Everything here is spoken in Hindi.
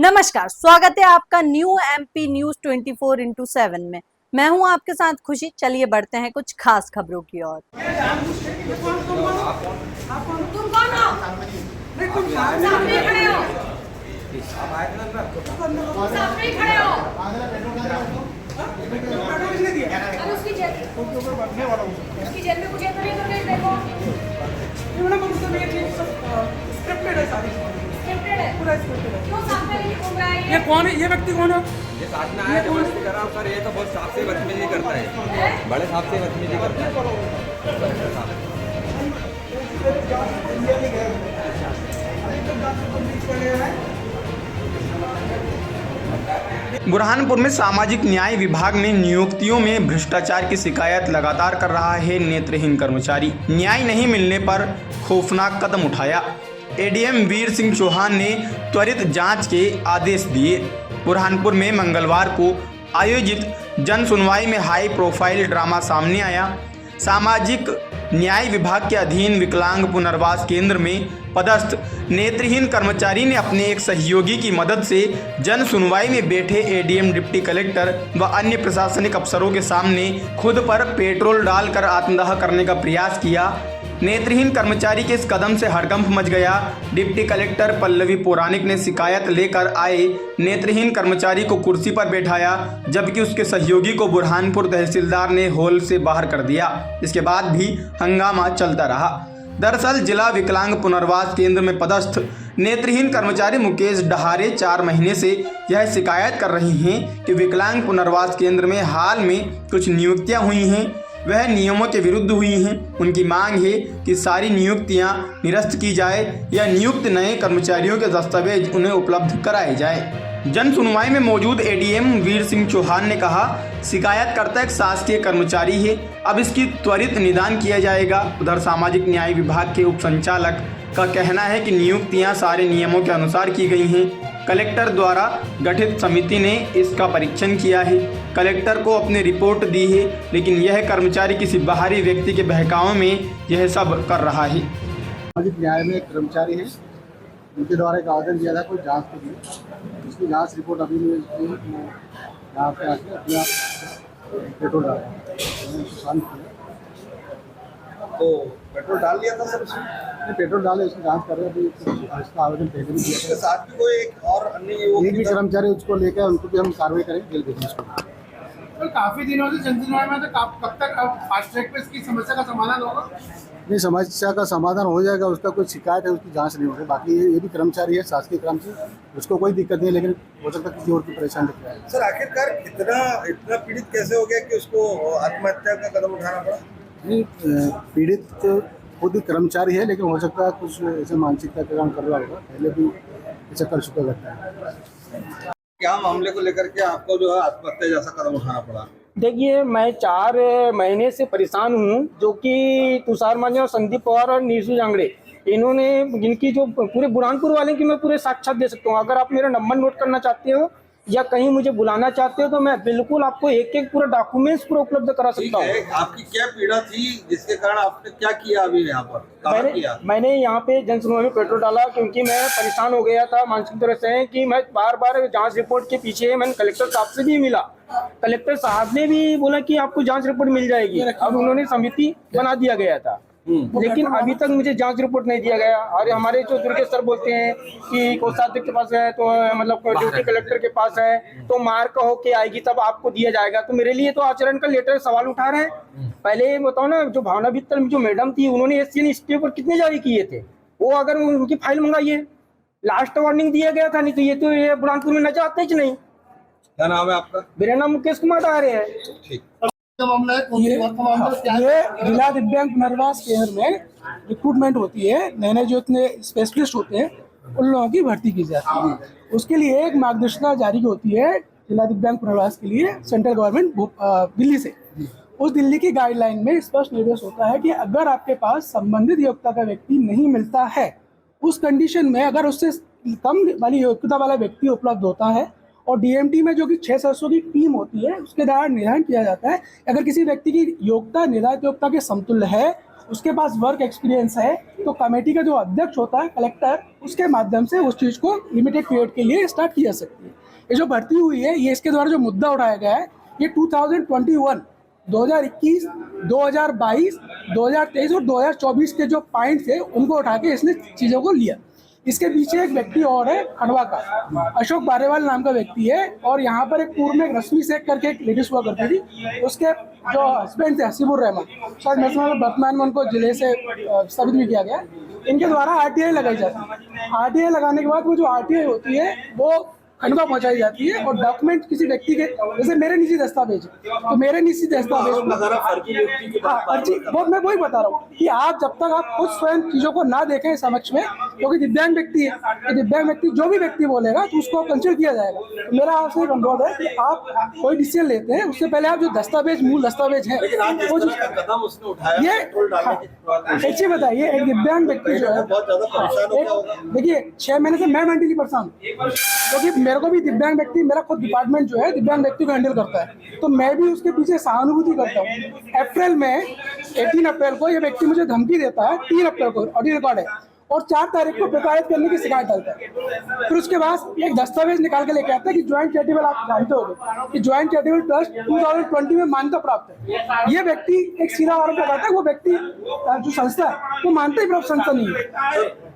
नमस्कार, स्वागत है आपका न्यू एमपी न्यूज 24x7 में। मैं हूं आपके साथ खुशी। चलिए बढ़ते हैं कुछ खास खबरों की ओर। ये कौन है? ये व्यक्ति कौन है? ये साथ में आया जो मस्ती कर रहा हूँ सर। ये तो बहुत साफ से बदतमीजी करता है, बड़े साफ से बदतमीजी करता है। बुरहानपुर में सामाजिक न्याय विभाग में नियुक्तियों में भ्रष्टाचार की शिकायत लगातार कर रहा है नेत्रहीन कर्मचारी। न्याय नहीं मिलने पर खौफनाक कदम उठाया। एडीएम वीर सिंह चौहान ने त्वरित जांच के आदेश दिए। बुरहानपुर में मंगलवार को आयोजित जन सुनवाई में हाई प्रोफाइल ड्रामा सामने आया। सामाजिक न्याय विभाग के अधीन विकलांग पुनर्वास केंद्र में पदस्थ नेत्रहीन कर्मचारी ने अपने एक सहयोगी की मदद से जन सुनवाई में बैठे एडीएम, डिप्टी कलेक्टर व अन्य प्रशासनिक अफसरों के सामने खुद पर पेट्रोल डालकर आत्मदाह करने का प्रयास किया। नेत्रहीन कर्मचारी के इस कदम से हड़कंप मच गया। डिप्टी कलेक्टर पल्लवी पौराणिक ने शिकायत लेकर आए नेत्रहीन कर्मचारी को कुर्सी पर बैठाया, जबकि उसके सहयोगी को बुरहानपुर तहसीलदार ने हॉल से बाहर कर दिया। इसके बाद भी हंगामा चलता रहा। दरअसल जिला विकलांग पुनर्वास केंद्र में पदस्थ नेत्रहीन कर्मचारी मुकेश डहारे 4 महीने से यह शिकायत कर रहे हैं कि विकलांग पुनर्वास केंद्र में हाल में कुछ नियुक्तियां हुई हैं, वह नियमों के विरुद्ध हुई हैं। उनकी मांग है कि सारी नियुक्तियां निरस्त की जाए या नियुक्त नए कर्मचारियों के दस्तावेज उन्हें उपलब्ध कराए जाए। जन सुनवाई में मौजूद एडीएम वीर सिंह चौहान ने कहा, शिकायतकर्ता एक शासकीय कर्मचारी है, अब इसकी त्वरित निदान किया जाएगा। उधर सामाजिक न्याय विभाग के उप संचालक का कहना है कि नियुक्तियां सारे नियमों के अनुसार की गई हैं। कलेक्टर द्वारा गठित समिति ने इसका परीक्षण किया है। कलेक्टर को अपनी रिपोर्ट दी है, लेकिन यह कर्मचारी किसी बाहरी व्यक्ति के बहकावे में यह सब कर रहा है। सामाजिक न्याय में एक कर्मचारी है, उनके द्वारा एक आवेदन दिया था कोई जांच के लिए। उसकी जांच रिपोर्ट अभी यहाँ पे आके अपने आप पेट्रोल डाला तो पेट्रोल डाल लिया था सर उसने? पेट्रोल डाले, उसकी जांच कर रहे हैं। अभी उसका आवेदन पहले भी दिया था। साथ में कोई एक और अन्य एक भी कर्मचारी उसको लेकर उनको भी हम कार्रवाई करेंगे, जेल भेजेंगे उसको। तो काफी दिनों से जनसुनवाई में, तो कब तक फास्ट ट्रैक पे इसकी समस्या का समाधान होगा? नहीं, समस्या का समाधान हो जाएगा। उसका कोई शिकायत है, उसकी जांच नहीं होगी। बाकी ये भी कर्मचारी है, शासकीय कर्मचारी, उसको कोई दिक्कत नहीं है, लेकिन हो सकता है किसी और की परेशानी दिख रहा है। सर आखिरकार इतना पीड़ित कैसे हो गया कि उसको आत्महत्या का कदम उठाना पड़ा? नहीं, पीड़ित खुद कर्मचारी है, लेकिन हो सकता है कुछ ऐसे मानसिकता का काम कर रहा होगा। पहले भी ऐसा कर चुका लगता है। क्या मामले को लेकर के आपको जो है आत्महत्या जैसा कदम उठाना पड़ा? देखिए, मैं 4 महीने से परेशान हूँ, जो कि तुषार मांझी और संदीप पवार और नीसू जांगड़े, इन्होंने इनकी जो पूरे बुरहानपुर वाले की मैं पूरे साक्षात दे सकता हूँ। अगर आप मेरा नंबर नोट करना चाहते हो या कहीं मुझे बुलाना चाहते हो तो मैं बिल्कुल आपको एक पूरा डॉक्यूमेंट्स पूरा उपलब्ध करा सकता हूँ। आपकी क्या पीड़ा थी जिसके कारण आपने क्या किया अभी यहाँ पर? मैंने यहाँ पे जन सुनवाई में पेट्रोल डाला क्योंकि मैं परेशान हो गया था मानसिक तरह से कि मैं बार बार जांच रिपोर्ट के पीछे। मैंने कलेक्टर साहब से भी मिला, कलेक्टर साहब ने भी बोला कि आपको जांच रिपोर्ट मिल जाएगी। अब उन्होंने समिति बना दिया गया था, लेकिन अभी तक मुझे जांच रिपोर्ट नहीं दिया गया। और हमारे जो दुर्गे सर बोलते हैं कि कोषाध्यक्ष के पास है, तो मतलब डिप्टी कलेक्टर के पास है, तो मार्क होके आएगी तब आपको दिया जाएगा। तो मेरे लिए तो आचरण का लेटर सवाल उठा रहे हैं। पहले बताओ ना, जो भावना वित्तल जो मैडम थी, उन्होंने एससी ने स्टे पर कितने जारी किए थे, वो अगर उनकी फाइल मंगाइए। लास्ट वार्निंग दिया गया था, नहीं तो ये बुरहानपुर में न जाते ही नहीं। क्या नाम है आपका? मेरा नाम मुकेश कुमार डहारे है। ठीक। ये जिला दिव्यांग पुनर्वास केंद्र में रिक्रूटमेंट होती है, नए जो इतने स्पेशलिस्ट होते हैं उन लोगों की भर्ती की जाती है। उसके लिए एक मार्गदर्शिका जारी होती है जिला दिव्यांग पुनर्वास के लिए सेंट्रल गवर्नमेंट दिल्ली से। उस दिल्ली की गाइडलाइन में स्पष्ट निर्देश होता है कि अगर आपके पास संबंधित योग्यता का व्यक्ति नहीं मिलता है, उस कंडीशन में अगर उससे कम वाली योग्यता वाला व्यक्ति उपलब्ध होता है और डीएमटी में जो कि 6 सदस्यों की टीम होती है उसके द्वारा निर्धारण किया जाता है अगर किसी व्यक्ति की योग्यता निर्धारित योग्यता के समतुल्य है, उसके पास वर्क एक्सपीरियंस है, तो कमेटी का जो अध्यक्ष होता है कलेक्टर, उसके माध्यम से उस चीज़ को लिमिटेड पीरियड के लिए स्टार्ट की जा सकती है। ये जो भर्ती हुई है, ये इसके द्वारा जो मुद्दा उठाया गया है, ये 2021, 2021, 2022, 2023 और 2024 के जो पॉइंट थे उनको उठा के इसने चीज़ों को लिया। इसके पीछे एक व्यक्ति और है खंडवा का, अशोक बारेवाल नाम का व्यक्ति है, और यहाँ पर एक पूर्व में रश्मि शेख करके एक लेडीज हुआ करती थी, उसके जो हस्बैंड थे हसीबुर रहमान, शायद मैं समझ वर्तमान में उनको जिले से स्थापित भी किया गया, इनके द्वारा आरटीआई लगाई जाती है। आरटीआई लगाने के बाद वो जो आरटीआई होती है वो खंडवा पहुंचाई जाती है, और डॉक्यूमेंट किसी व्यक्ति के, जैसे मेरे निजी दस्तावेज, तो मेरे निजी दस्तावेज वो मैं वही बता रहा हूँ कि आप जब तक आप खुद स्वयं चीज़ों को ना देखें समक्ष में, क्योंकि दिव्यांग व्यक्ति है, तो दिव्यांग व्यक्ति जो भी व्यक्ति बोलेगा तो उसको कंसिडर किया जाएगा। तो मेरा आपसे एक अनुरोध है कि आप कोई डिसीजन लेते हैं उससे पहले आप जो दस्तावेज, मूल दस्तावेज है वो कदम उसने उठाया, ये एक चीज बताइए, एक दिव्यांग व्यक्ति जो है, बहुत ज्यादा परेशान हो गया। देखिए 6 महीने से मैं मेंटली परेशान हूँ, क्योंकि मेरे को भी दिव्यांग व्यक्ति, मेरा खुद डिपार्टमेंट जो है दिव्यांग व्यक्ति को हैंडल करता है, तो मैं भी उसके पीछे सहानुभूति करता हूँ। अप्रैल में 18 अप्रैल को ये व्यक्ति मुझे धमकी देता है, 3 अप्रैल को ऑडियो रिकॉर्ड है, और 4 तारीख को प्रताड़ित करने की शिकायत डालता है। फिर उसके बाद एक दस्तावेज निकाल के लेके आता है कि ज्वाइंट चैरिटेबल, आप जानते होंगे कि ज्वाइंट चैरिटेबल ट्रस्ट 2020 में मान्यता प्राप्त है। ये व्यक्ति एक सीधा आरोप लगाता है, वो व्यक्ति जो संस्था है वो मानता ही प्राप्त संस्था नहीं है।